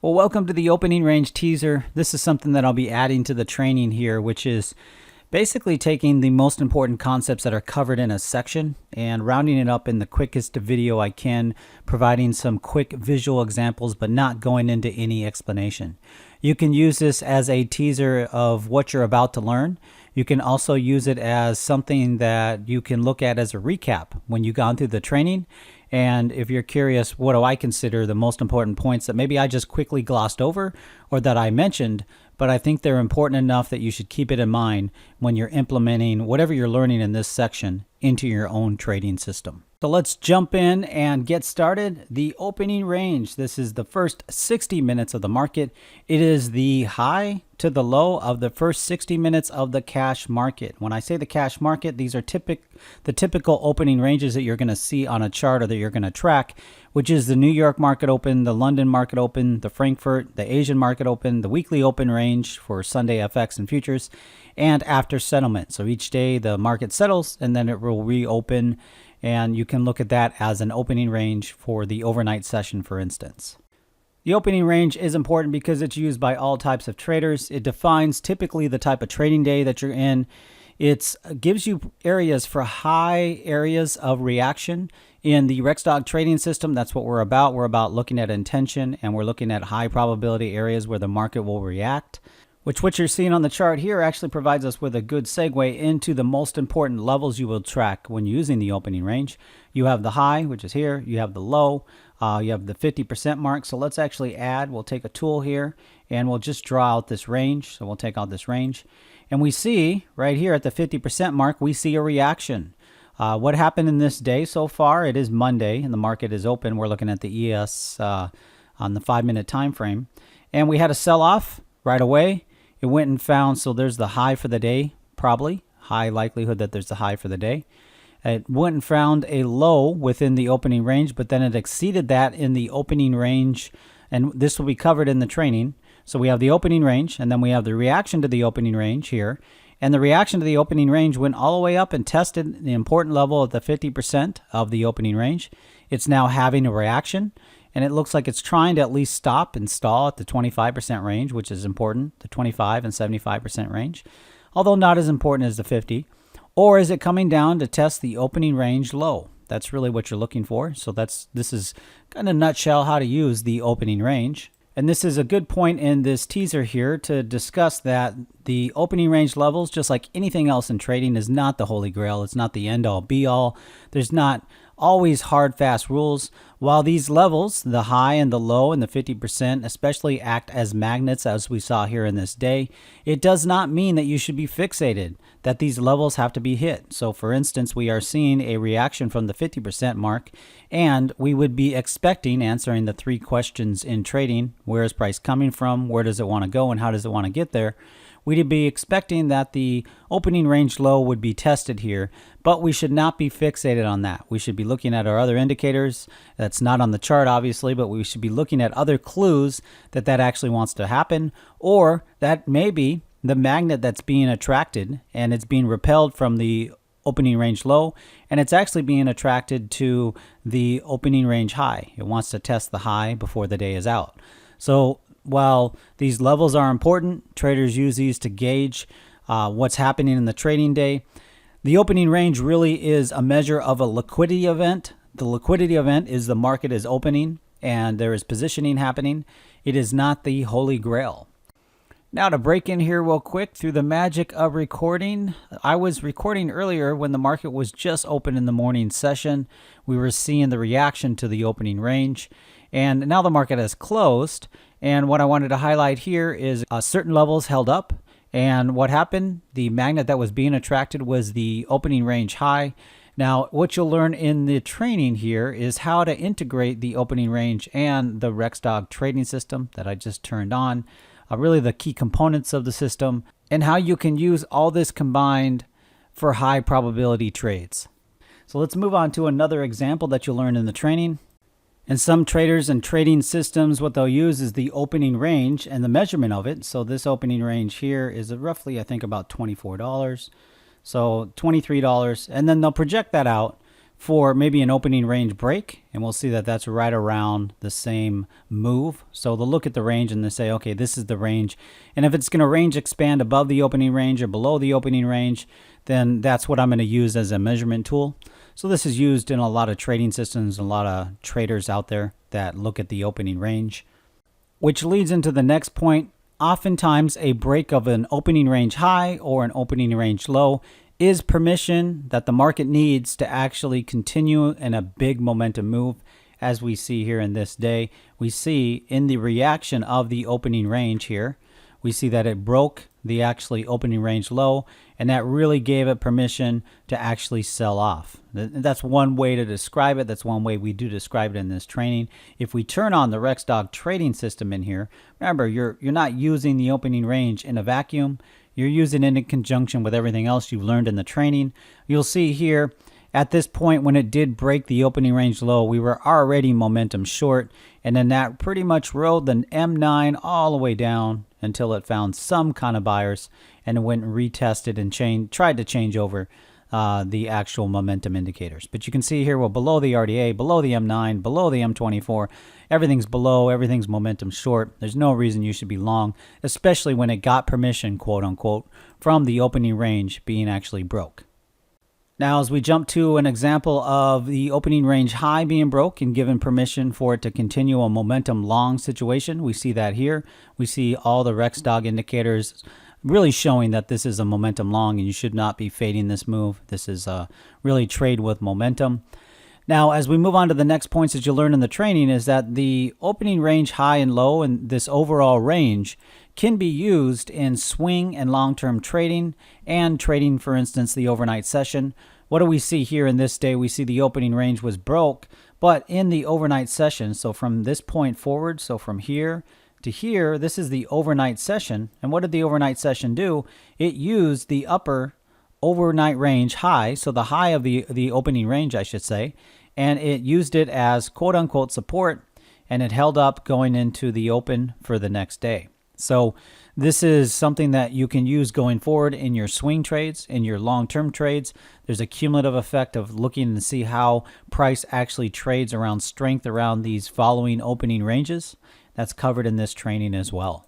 Well, welcome to the opening range teaser. This is something that I'll be adding to the training here, which is basically taking the most important concepts that are covered in a section and rounding it up in the quickest video I can, providing some quick visual examples, but not going into any explanation. You can use this as a teaser of what you're about to learn. You can also use it as something that you can look at as a recap when you've gone through the training. And if you're curious, what do I consider the most important points that maybe I just quickly glossed over or that I mentioned, but I think they're important enough that you should keep it in mind when you're implementing whatever you're learning in this section into your own trading system. So let's jump in and get started. The opening range. This is the first 60 minutes of the market. It is the high to the low of the first 60 minutes of the cash market. When I say the cash market, these are the typical opening ranges that you're going to see on a chart or that you're going to track, which is the New York market open, the London market open, the Frankfurt, the Asian market open, the weekly open range for Sunday FX and futures, and after settlement. So each day the market settles and then it will reopen, and you can look at that as an opening range for the overnight session, for instance. The opening range is important because it's used by all types of traders. It defines typically the type of trading day that you're in. It gives you areas for high areas of reaction. In the RexDog Trading System, that's what we're about. We're about looking at intention, and we're looking at high probability areas where the market will react, which what you're seeing on the chart here actually provides us with a good segue into the most important levels you will track when using the opening range. You have the high, which is here. You have the low. You have the 50% mark. So let's actually add. We'll take a tool here, and we'll just draw out this range. So we'll take out this range. And we see right here at the 50% mark, we see a reaction. What happened in this day so far? It is Monday, and the market is open. We're looking at the ES on the 5-minute time frame. And we had a sell-off right away. It went and found, so there's the high for the day, probably. High likelihood that there's the high for the day. It went and found a low within the opening range, but then it exceeded that in the opening range, and this will be covered in the training. So we have the opening range, and then we have the reaction to the opening range here. And the reaction to the opening range went all the way up and tested the important level at the 50% of the opening range. It's now having a reaction, and it looks like it's trying to at least stop and stall at the 25% range, which is important, the 25 and 75% range, although not as important as the 50. Or is it coming down to test the opening range low? That's really what you're looking for. So this is kind of a nutshell how to use the opening range. And this is a good point in this teaser here to discuss that the opening range levels, just like anything else in trading, is not the holy grail. It's not the end all be all. There's not always hard, fast rules. While these levels, the high and the low and the 50%, especially act as magnets, as we saw here in this day, it does not mean that you should be fixated, that these levels have to be hit. So for instance, we are seeing a reaction from the 50% mark, and we would be expecting, answering the 3 questions in trading: where is price coming from, where does it want to go, and how does it want to get there? We'd be expecting that the opening range low would be tested here, but we should not be fixated on that. We should be looking at our other indicators. That's not on the chart, obviously, but we should be looking at other clues that actually wants to happen, or that maybe the magnet that's being attracted and it's being repelled from the opening range low, and it's actually being attracted to the opening range high. It wants to test the high before the day is out. So while these levels are important, traders use these to gauge what's happening in the trading day. The opening range really is a measure of a liquidity event. The liquidity event is the market is opening and there is positioning happening. It is not the holy grail. Now to break in here real quick through the magic of recording. I was recording earlier when the market was just open in the morning session. We were seeing the reaction to the opening range, and now the market has closed. And what I wanted to highlight here is certain levels held up. And what happened? The magnet that was being attracted was the opening range high. Now, what you'll learn in the training here is how to integrate the opening range and the RexDog Trading System that I just turned on. Really the key components of the system, and how you can use all this combined for high probability trades. So let's move on to another example that you'll learn in the training. And some traders and trading systems, what they'll use is the opening range and the measurement of it. So this opening range here is roughly, I think, about $24. So $23, and then they'll project that out for maybe an opening range break, and we'll see that that's right around the same move. So they'll look at the range and they say, okay, this is the range. And if it's going to range expand above the opening range or below the opening range, then that's what I'm going to use as a measurement tool. So this is used in a lot of trading systems, a lot of traders out there that look at the opening range, which leads into the next point. Oftentimes a break of an opening range high or an opening range low is permission that the market needs to actually continue in a big momentum move. As we see here in this day, we see in the reaction of the opening range here, we see that it broke the actually opening range low, and that really gave it permission to actually sell off. That's one way to describe it. That's one way we do describe it in this training. If we turn on the RexDog Trading System in here, remember, you're not using the opening range in a vacuum. You're using it in conjunction with everything else you've learned in the training. You'll see here at this point when it did break the opening range low, we were already momentum short, and then that pretty much rode the M9 all the way down until it found some kind of buyers, and it went and retested and tried to change over the actual momentum indicators. But you can see here, well, below the RDA, below the M9, below the M24, everything's below, everything's momentum short. There's no reason you should be long, especially when it got permission, quote unquote, from the opening range being actually broke. Now, as we jump to an example of the opening range high being broke and given permission for it to continue a momentum long situation, we see that here. We see all the RexDog indicators really showing that this is a momentum long and you should not be fading this move. This is really trade with momentum. Now, as we move on to the next points that you learn in the training is that the opening range high and low and this overall range can be used in swing and long-term trading and trading, for instance, the overnight session. What do we see here in this day? We see the opening range was broke, but in the overnight session, so from this point forward, so from here to here, this is the overnight session. And what did the overnight session do? It used the upper overnight range high, so the high of the opening range, I should say, and it used it as quote-unquote support, and it held up going into the open for the next day. So this is something that you can use going forward in your swing trades, in your long-term trades. There's a cumulative effect of looking to see how price actually trades around strength around these following opening ranges. That's covered in this training as well.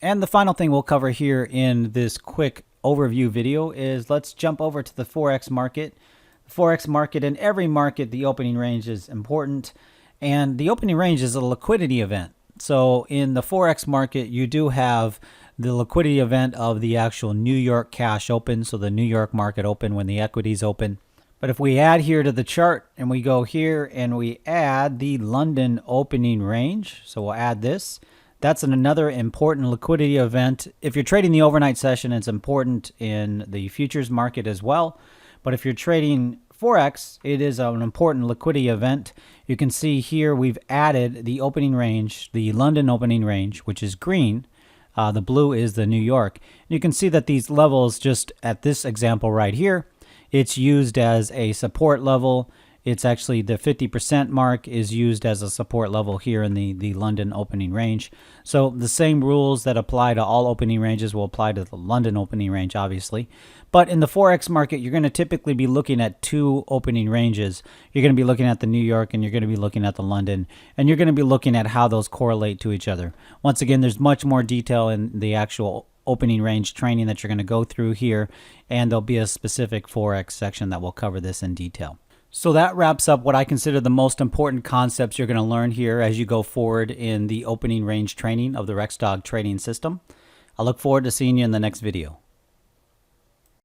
And the final thing we'll cover here in this quick overview video is let's jump over to the Forex market. The Forex market, in every market, the opening range is important, and the opening range is a liquidity event. So in the Forex market, you do have the liquidity event of the actual New York cash open, so the New York market open when the equities open. But if we add here to the chart and we go here and we add the London opening range, so we'll add this. That's another important liquidity event. If you're trading the overnight session, it's important in the futures market as well. But if you're trading Forex, it is an important liquidity event. You can see here we've added the opening range, the London opening range, which is green. The blue is the New York. And you can see that these levels, just at this example right here, it's used as a support level. It's actually the 50% mark is used as a support level here in the London opening range. So the same rules that apply to all opening ranges will apply to the London opening range, obviously. But in the Forex market, you're going to typically be looking at two opening ranges. You're going to be looking at the New York and you're going to be looking at the London. And you're going to be looking at how those correlate to each other. Once again, there's much more detail in the actual opening range training that you're going to go through here. And there'll be a specific Forex section that will cover this in detail. So that wraps up what I consider the most important concepts you're going to learn here as you go forward in the opening range training of the RexDog Trading System. I look forward to seeing you in the next video.